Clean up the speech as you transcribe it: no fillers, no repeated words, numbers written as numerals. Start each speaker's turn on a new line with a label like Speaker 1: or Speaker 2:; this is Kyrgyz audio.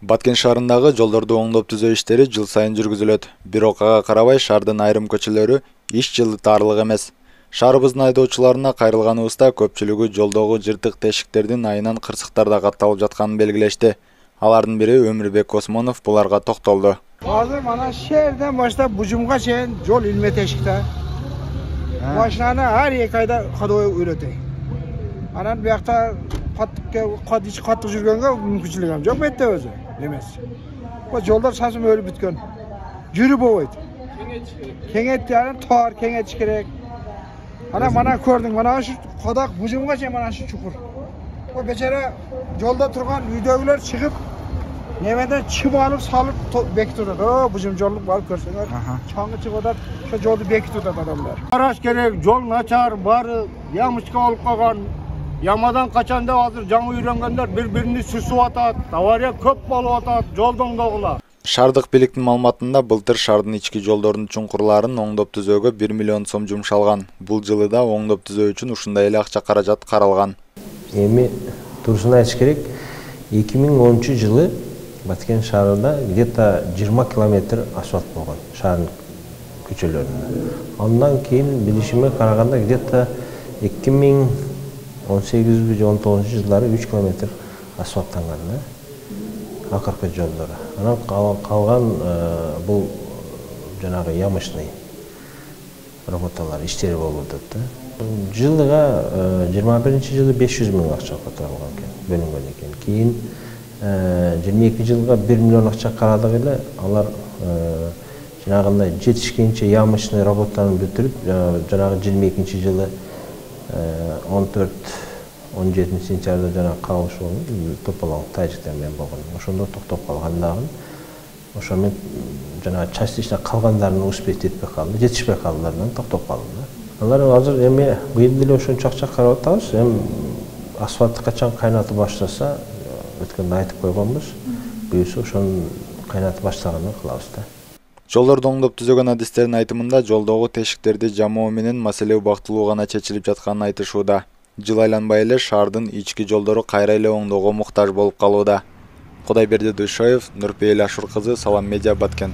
Speaker 1: Баткен шаарындагы жолдорду оңдоп түзөө иштери жыл сайын жүргүзүлөт. Бирок ага карабай шаардын айрым көчөлөрү иш жылытаарлык эмес. Шаарыбыздын айдоочуларына кайрылганыбызда көпчүлүгү жолдогу жыртык тешиктердин айынан кырсыктарда катталып жатканын белгилешти. Алардын бири Өмүрбек Осмонов буларга токтолду.
Speaker 2: Азыр мана шээрден баштап бужумга чейин жол илме тешикте. Машинаны ар 2 айда кадой үйрөтөй. Анан биякта каттык жүргөнгө мүмкүнчүлүгүм жок бетте өзү. Эмес. Bu жолдор сасым өлүп бүткөн. Жүрүп болбойт. Кеңет жарым тар кеңет керек. Mana gördün, mana şu kodak bujumga çe mana şu çukur. O beçara yolda turgan videolar çıkıp nemeden çim alıp salıp bekliyorlar. O bujum jolluk var görseler. Çangı çıkıp şu yolu bekliyorlar adamlar.
Speaker 3: Araç gerek, yol naçar, bari yamışka olup kalgan. Yamadan kaçanda hazır canı үйрөнгөндөр bir-birini süsüp atat. Avariya köp bolup atat, jolдон дагыла.
Speaker 1: Шаардык бийликтин маалыматында былтыр шаардын ички жолдордун чуңкурларын оңдоп түзөөгө 1 миллион сом жумшалган. Бул жылы да оңдоп түзөө үчүн ушундай эле акча каражат каралган.
Speaker 4: Эми турусун айтыш керек, 2013-жылы Баткен шаарында где-то 20 километр асфальт болгон шаардын көчөлөрүндө. Андан кийин билишиме караганда где-то 2018-19-жылдары 3 километр асфальттанган. Акыркы жолдору. Анан калган бул жанагы ямочный работалар иштери болуп атат. Жылыга 21-жылы 500 миң акча калтырылган экен, бөлүнгөн экен. Кийин 22-жылга 1 миллион акча карадык эле, алар жанагындай жетишкенче ямочный работаларын бүтүрүп, жанагы 22-жылы 14-17 сентябрда жана кабылыш болду, тополоң тажиктер менен болгон. Ошондо токтоп калгандагын, ошомен жана частично калгандарын успеть этпей калды, жетишпей калдылардан токтоп калды. Алар азыр эми быйыл деле ошончо акча карап атабыз. Эми асфальтты качан кайнатып баштаса, өткөндө айтып койгонбуз. Буюрса ошону кайнатып баштагандан кылабыз да.
Speaker 1: Жолдорду оңдоп түзөгөн адистердин айтымында жолдогу тешиктерди жамоо менен маселе убактылуу гана чечилип жатканын айтышууда. Жыл айланбай эле шаардын ички жолдору кайра эле оңдоого муктаж болуп калууда. Кудайберди Дүйшоев, Нурпейил Ашур кызы, Салам Медиа, Баткен.